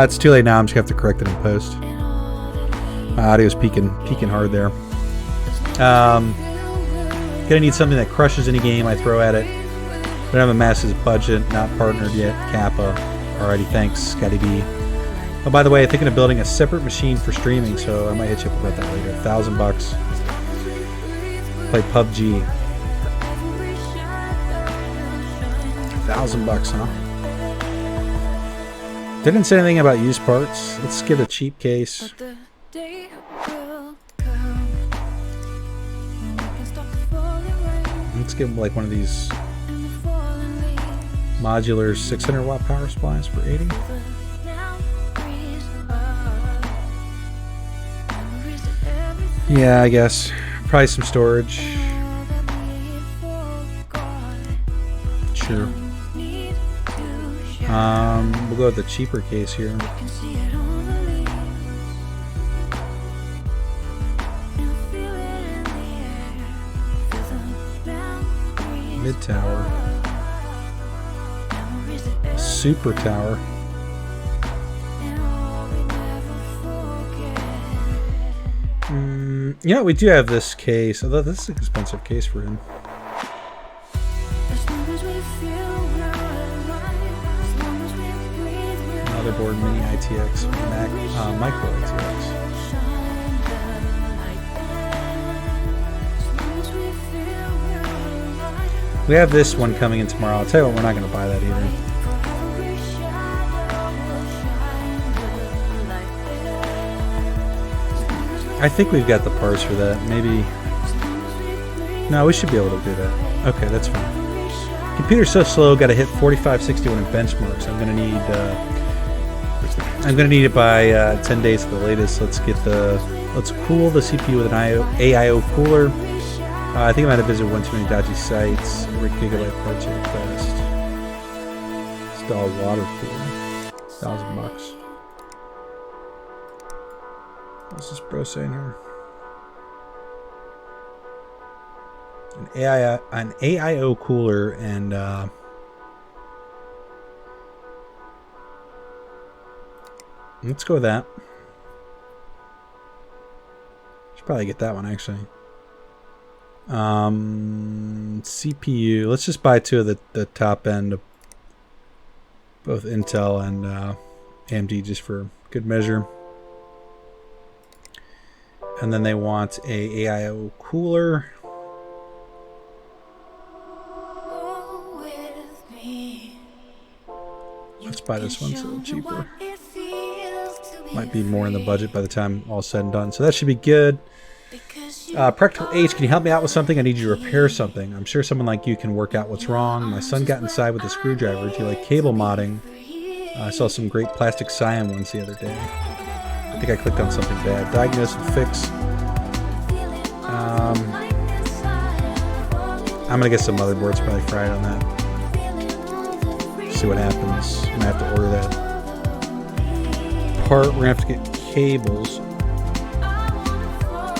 It's too late now. I'm just going to have to correct it in post. My audio's peaking hard there. Gonna need something that crushes any game I throw at it. Don't have a massive budget, not partnered yet. Kappa. Alrighty, thanks, Scotty B. Oh, by the way, I'm thinking of building a separate machine for streaming, so I might hit you up about that later. $1,000. Play PUBG. $1,000, huh? Didn't say anything about used parts. Let's get a cheap case. Let's get like one of these modular 600 watt power supplies for 80. Yeah, I guess. Probably some storage. Sure. We'll go with the cheaper case here. Mid tower. Super tower. Yeah, we do have this case, although this is an expensive case for him. Motherboard mini ITX, Mac, micro ITX. We have this one coming in tomorrow. I'll tell you what, we're not going to buy that either. I think we've got the parts for that. Maybe. No, we should be able to do that. Okay, that's fine. Computer's so slow. Got to hit 4561 in benchmarks. I'm gonna need it by 10 days at the latest. Let's cool the CPU with an AIO cooler. I think I might have visited one too many dodgy sites. Rig gigabyte parts are fast. Install water cooler. $1,000. What's this bro saying here? An AIO cooler and let's go with that. Should probably get that one actually. CPU. Let's just buy two of the top end of both Intel and AMD just for good measure. And then they want a AIO cooler. Let's buy this one, so cheaper. Might be more in the budget by the time all's said and done. So that should be good. Practical H, can you help me out with something? I need you to repair something. I'm sure someone like you can work out what's wrong. My son got inside with a screwdriver. Do you like cable modding? I saw some great plastic cyan ones the other day. I think I clicked on something bad. Diagnose and fix. I'm gonna get some motherboards probably fried on that. See what happens. I'm gonna have to order that part. We're gonna have to get cables.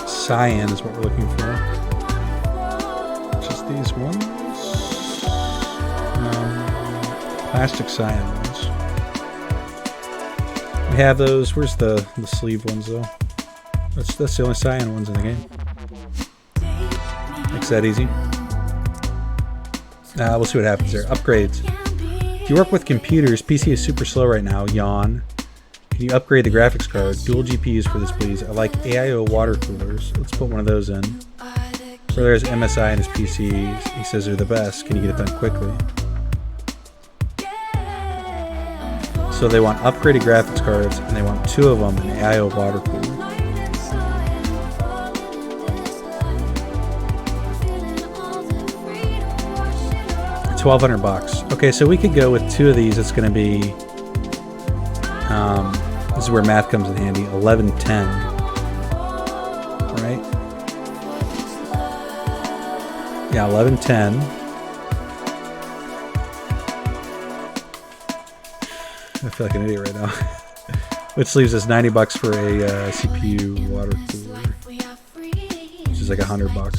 Cyan is what we're looking for. Just these ones. Plastic cyan ones. We have those. Where's the sleeve ones though? That's the only cyan ones in the game. Makes that easy. We'll see what happens there. Upgrades. If you work with computers, PC is super slow right now. Yawn. Can you upgrade the graphics card? Dual GPUs for this, please. I like AIO water coolers. Let's put one of those in. Brother has MSI in his PC. He says they're the best. Can you get it done quickly? So they want upgraded graphics cards, and they want two of them in AIO water cooler. $1,200. Okay, so we could go with 2 of these. It's going to be, this is where math comes in handy, 1110. Right? Yeah, 1110. I feel like an idiot right now. Which leaves us $90 for a CPU water cooler, which is like $100.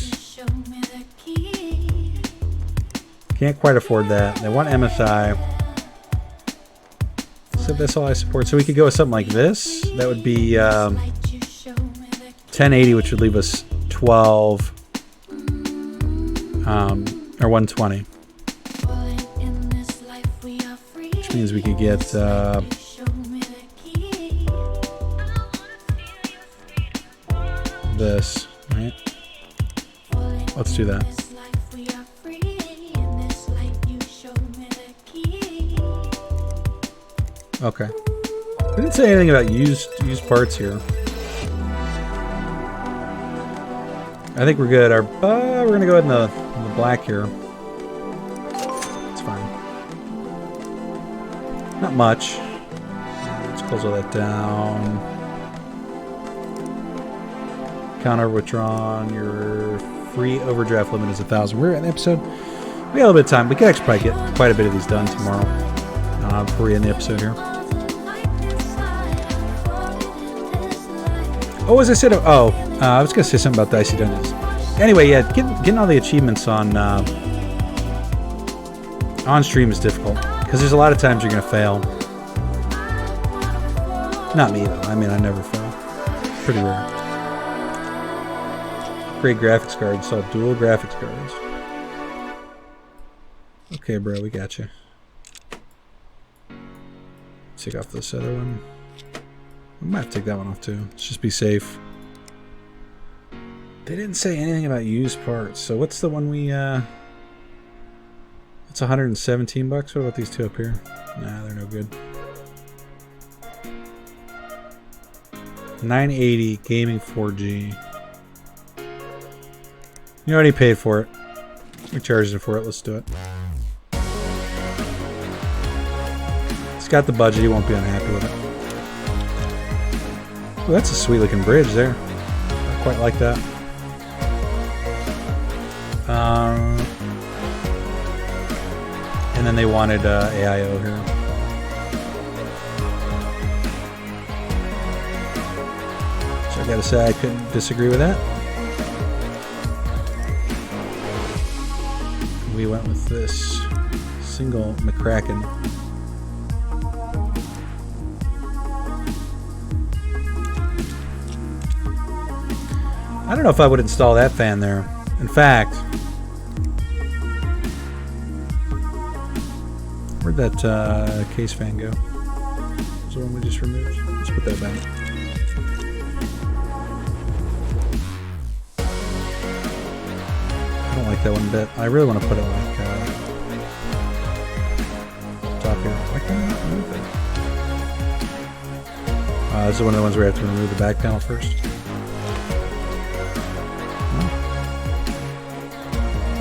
Can't quite afford that. They want MSI. So that's all I support. So we could go with something like this. That would be 1080, which would leave us 12 or 120. Which means we could get this, right? Let's do that. Okay. We didn't say anything about used parts here. I think we're good. We're gonna go ahead in the black here. It's fine. Not much. Let's close all that down. Counter withdrawn. Your free overdraft limit is 1,000. We're at the episode. We got a little bit of time. We could actually probably get quite a bit of these done tomorrow. Before we end the episode here. Oh, as I said, I was gonna say something about Dicey Dungeons. Anyway, yeah, getting all the achievements on stream is difficult because there's a lot of times you're gonna fail. Not me though. I mean, I never fail. Pretty rare. Great graphics card. Install dual graphics cards. Okay, bro, we got you. Take off this other one. We might have to take that one off too. Let's just be safe. They didn't say anything about used parts. So what's the one we it's $117. What about these 2 up here? Nah, they're no good. 980 gaming 4G. You already paid for it. We charged it for it. Let's do it. He's got the budget. He won't be unhappy with it. Oh, that's a sweet looking bridge there. I quite like that. And then they wanted AIO here. So I gotta say I couldn't disagree with that. We went with this single McCracken. I don't know if I would install that fan there. In fact, where'd that case fan go? Was the one we just removed? Let's put that back. I don't like that one a bit. I really want to put it like top here. Why can't I not remove it? This is one of the ones where I have to remove the back panel first.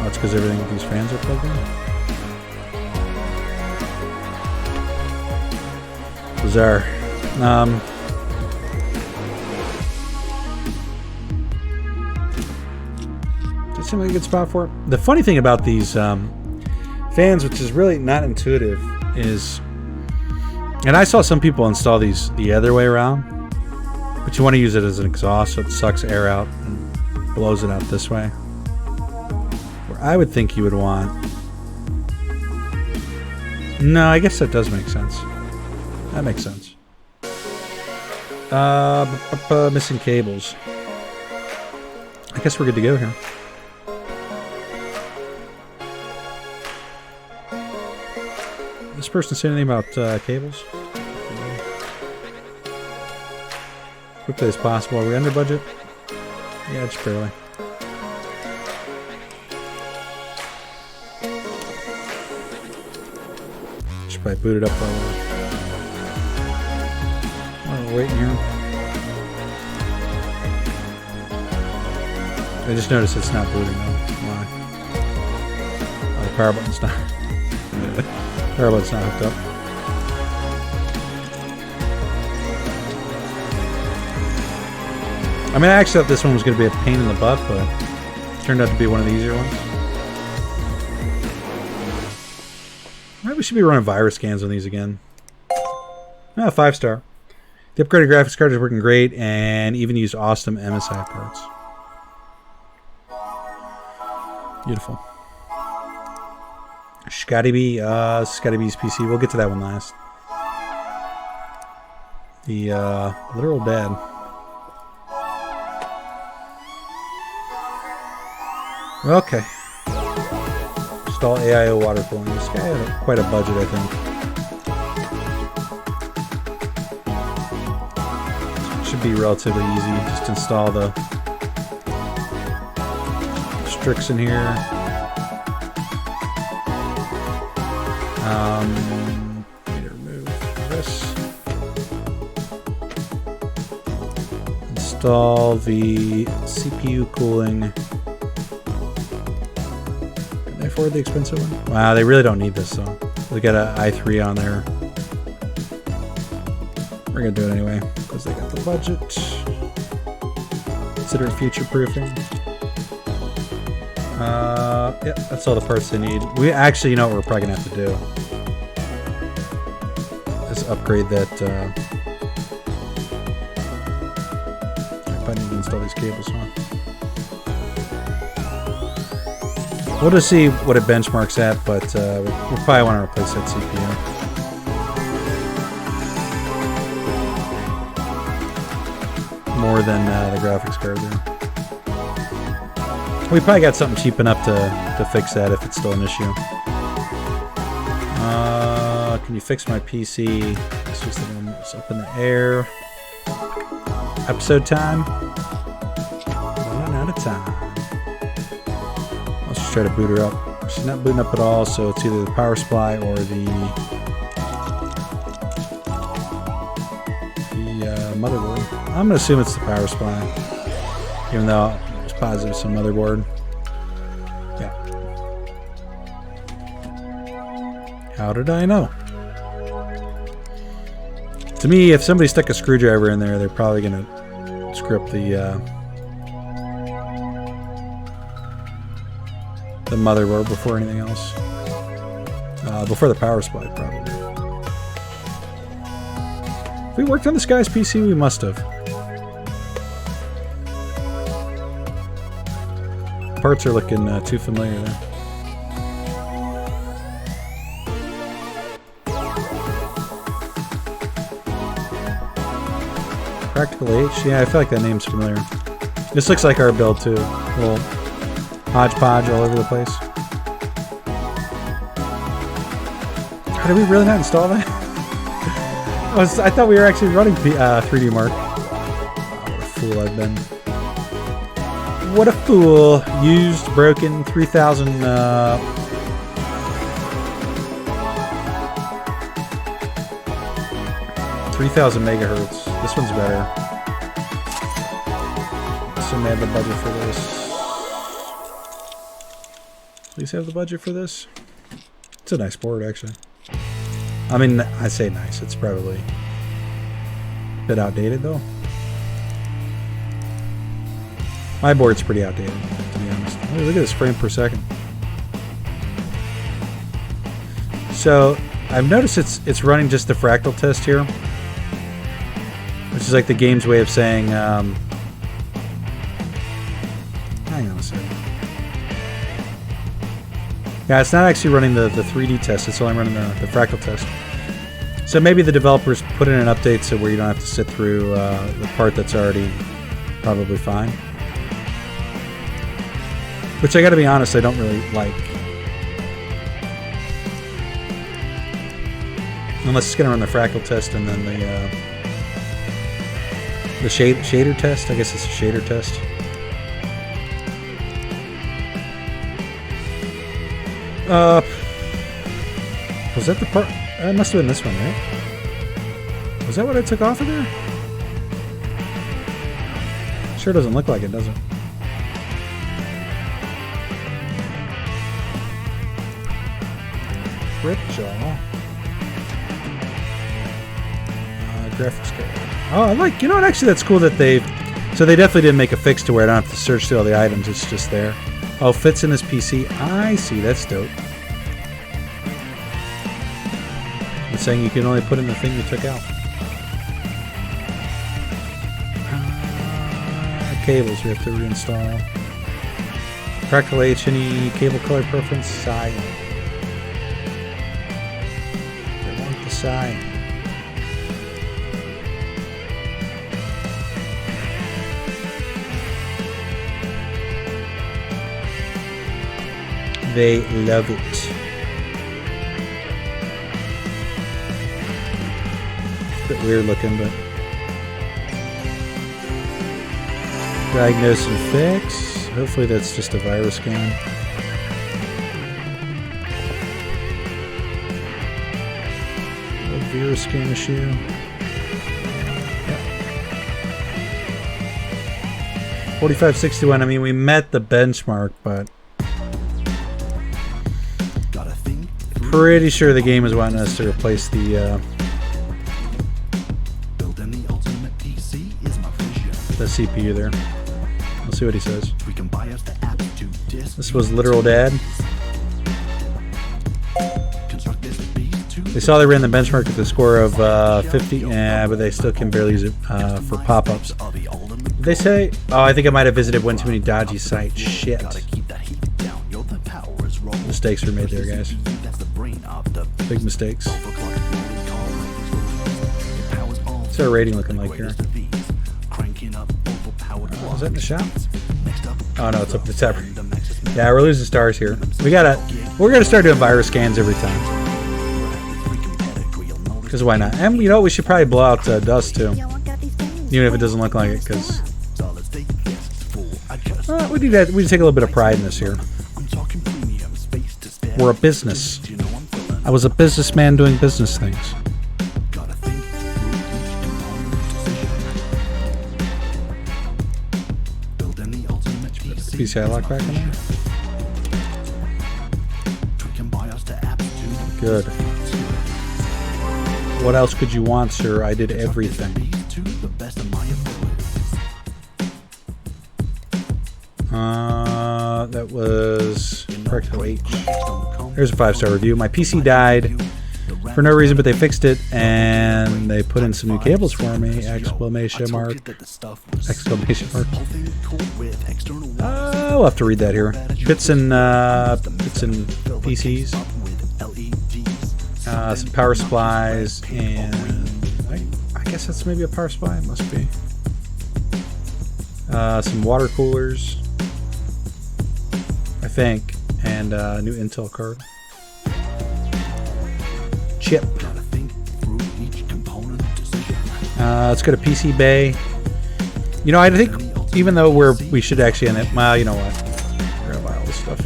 That's because everything with these fans are plugged in. Bizarre. Does that seem like a good spot for it? The funny thing about these fans, which is really not intuitive, is, and I saw some people install these the other way around, but you want to use it as an exhaust so it sucks air out and blows it out this way. I would think you would want... No, I guess that does make sense. That makes sense. Missing cables. I guess we're good to go here. This person say anything about cables? As quickly as possible. Are we under budget? Yeah, just barely. I boot it up while we're waiting here. I just noticed it's not booting though. Why? Oh, the power button's not. Or about it's not hooked up. I mean, I actually thought this one was going to be a pain in the butt, but it turned out to be one of the easier ones. Alright, we should be running virus scans on these again. 5-star. The upgraded graphics card is working great and even used awesome MSI parts. Beautiful. Scotty B, Scotty B's PC. We'll get to that one last. The literal dad. Okay. Install AIO water cooling. This guy had quite a budget, I think. Should be relatively easy. Just install the Strix in here. Need to remove this. Install the CPU cooling. Can they afford the expensive one? Wow, they really don't need this though. They got an i3 on there. We're gonna do it anyway because they got the budget. Consider it future proofing. Yeah, that's all the parts they need. We actually, you know what we're probably gonna have to do is upgrade that. I probably need to install these cables, huh? We'll just see what it benchmarks at, but we'll probably want to replace that CPU. More than the graphics card there. We probably got something cheap enough to fix that if it's still an issue. Can you fix my PC? This was the one that was up in the air. Episode time. Running out of time. Let's just try to boot her up. She's not booting up at all, so it's either the power supply or the motherboard. I'm gonna assume it's the power supply, even though it's positive some motherboard. Yeah. How did I know? To me, if somebody stuck a screwdriver in there, they're probably gonna screw up the motherboard before anything else. Before the power supply, probably. If we worked on this guy's PC, we must have. Parts are looking too familiar there. Practical H? Yeah, I feel like that name's familiar. This looks like our build too. A little hodgepodge all over the place. How, did we really not install that? I thought we were actually running 3D Mark. Oh, what a fool I've been. What a fool. Used, broken, 3000 3000 megahertz. This one's better. So may have the budget for this. Please have the budget for this. It's a nice board, actually. I mean, I say nice. It's probably a bit outdated, though. My board's pretty outdated, to be honest. Oh, look at this frame per second. So I've noticed it's running just the fractal test here, which is like the game's way of saying. Hang on a second. Yeah, it's not actually running the 3D test. It's only running the fractal test. So maybe the developers put in an update so where you don't have to sit through the part that's already probably fine. Which I gotta be honest, I don't really like. Unless it's gonna run the fractal test and then the shader test. I guess it's a shader test. Was that the part? It must have been this one, right? Was that what I took off of there? Sure doesn't look like it, does it? Ripjaw. Graphics card. Oh, I like. You know what? Actually, that's cool that they've. So they definitely didn't make a fix to where I don't have to search through all the items. It's just there. Oh, fits in this PC. I see. That's dope. It's saying you can only put in the thing you took out. Cables we have to reinstall. Practical H&E cable color preference cyan. I want the cyan. They love it. It's a bit weird looking, but diagnose and fix. Hopefully that's just a virus scan. A virus scan issue. Yep. 4561. I mean, we met the benchmark, but pretty sure the game is wanting us to replace the CPU there. Let's see what he says. This was literal dad. They saw they ran the benchmark with a score of 50, but they still can barely use it for pop-ups. They say, oh, I think I might have visited one too many dodgy sites. Shit. Mistakes were made there, guys. Big mistakes. What's our rating looking like here? Is that in the shop? Oh no, it's up the top. Yeah, we're losing stars here. We're gonna start doing virus scans every time. Because why not? And you know, we should probably blow out dust too, even if it doesn't look like it. Because we need to take a little bit of pride in this here. We're a business. I was a businessman doing business things. PCI lock back in there. Good. What else could you want, sir? I did everything. That was Practical H. Here's a 5-star review. My PC died for no reason, but they fixed it and they put in some new cables for me! Exclamation mark! Exclamation mark! We'll have to read that here. Bits and PCs, some power supplies, and I guess that's maybe a power supply. It must be. Some water coolers, I think, and a new Intel card. Chip. Let's go to PC Bay. You know, I think even though we should actually end it. Well, you know what? We're gonna buy all this stuff.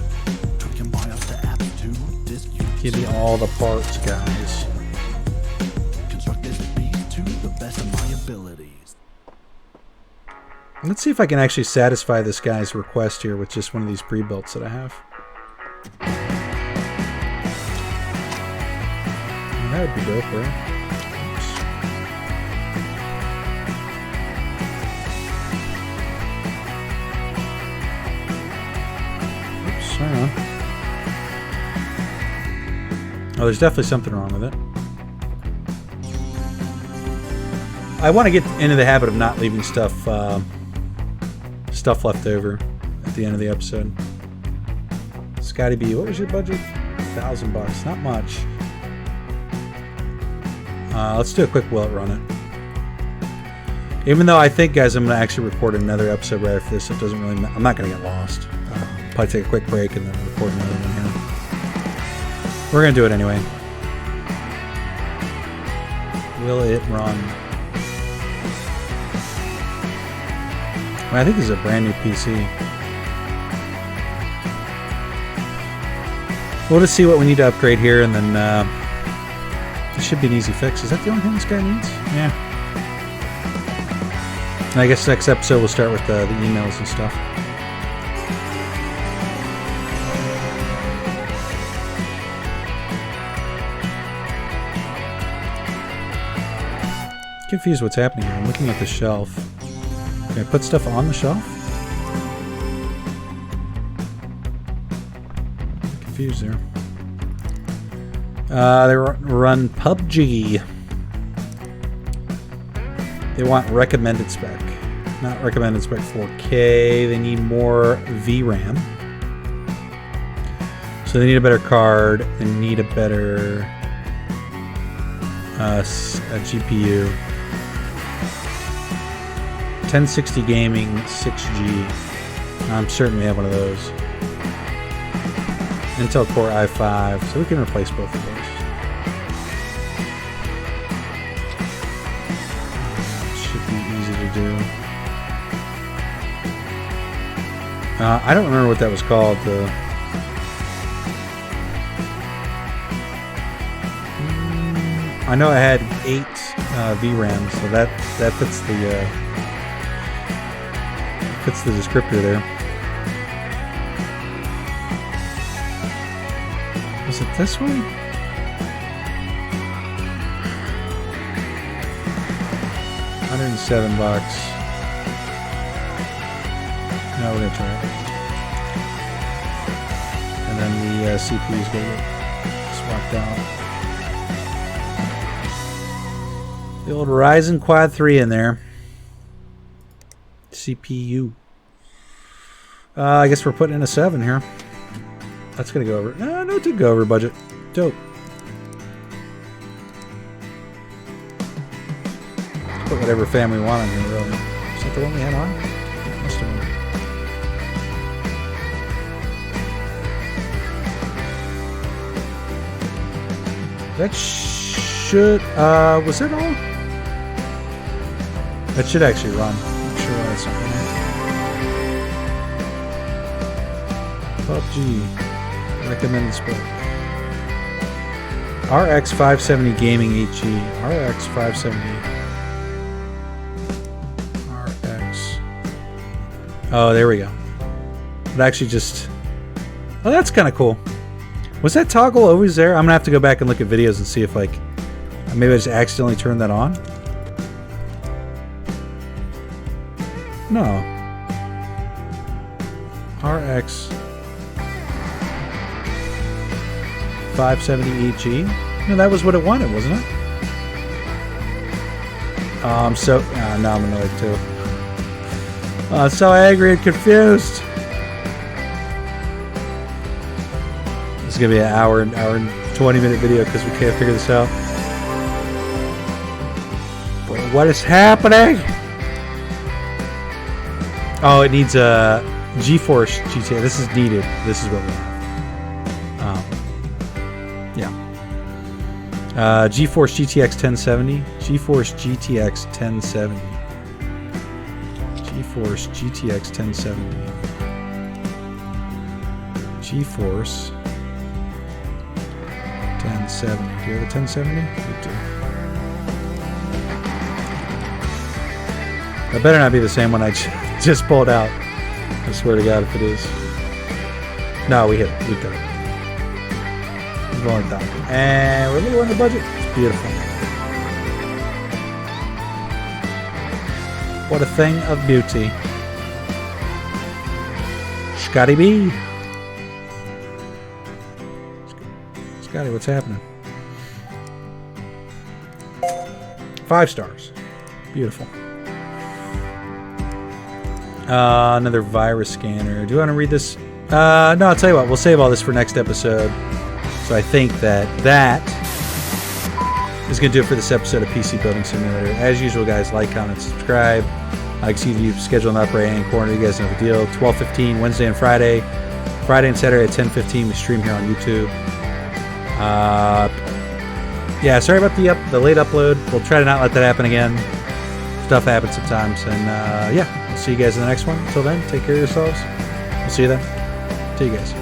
Give me all the parts, guys. Let's see if I can actually satisfy this guy's request here with just one of these pre-builts that I have. That would be dope, right? Oops, hang on. Oh, there's definitely something wrong with it. I want to get into the habit of not leaving stuff left over at the end of the episode. Scotty B, what was your budget? $1,000, not much. Let's do a quick will it run it. Even though I think, guys, I'm going to actually record another episode right after this. It doesn't really. I'm not going to get lost. Probably take a quick break and then record another one here. We're going to do it anyway. Will it run? I think this is a brand new PC. We'll just see what we need to upgrade here, and then it should be an easy fix. Is that the only thing this guy needs? Yeah. And I guess next episode we'll start with the emails and stuff. Confused what's happening here. I'm looking at the shelf. Can I put stuff on the shelf? Confused there. They run PUBG. They want recommended spec. Not recommended spec 4K. They need more VRAM. So they need a better card. They need a better a GPU. 1060 gaming 6G. I'm certain we have one of those. Intel Core i5, so we can replace both of those. Should be easy to do. I don't remember what that was called. I know I had 8 VRAM, so that fits the descriptor there. Was it this one? $107. Now we're gonna try it. And then the CPU is gonna get swapped out. The old Ryzen Quad 3 in there. CPU. I guess we're putting in a 7 here. That's gonna go over. No, it did go over budget. Dope. Put whatever fan we want on here, really. Is that the one we had on? Must have been. That should. Was it all? That should actually run. I'm sure that's something. PUBG. Recommended spec. RX 570 Gaming HE. RX 570. RX. Oh, there we go. It actually just. Oh, that's kind of cool. Was that toggle always there? I'm gonna have to go back and look at videos and see if, like, maybe I just accidentally turned that on. No. RX 570 EG. No, that was what it wanted, wasn't it? So now I'm annoyed too. So angry and confused. This is gonna be an hour and 20-minute video because we can't figure this out. But what is happening? Oh, it needs a GeForce GTX. This is needed. This is what we have. GeForce GTX 1070. GeForce GTX 1070. GeForce GTX 1070. GeForce 1070. Do you have a 1070? You do. That better not be the same one I just pulled out. I swear to God if it is. No, we hit it. We got it. We're going down. And we're a little under budget. It's beautiful. What a thing of beauty. Scotty B. Scotty, what's happening? 5 stars. Beautiful. Another virus scanner. Do you want to read this? No, I'll tell you what. We'll save all this for next episode. So I think that is going to do it for this episode of PC Building Simulator. As usual, guys, like, comment, subscribe. I see you schedule in the upper right-hand corner. You guys know the deal. 12:15 Wednesday and Friday. Friday and Saturday at 10:15. We stream here on YouTube. Yeah, sorry about the late upload. We'll try to not let that happen again. Stuff happens sometimes. And yeah, I'll see you guys in the next one. Until then, take care of yourselves. We'll see you then. See you guys.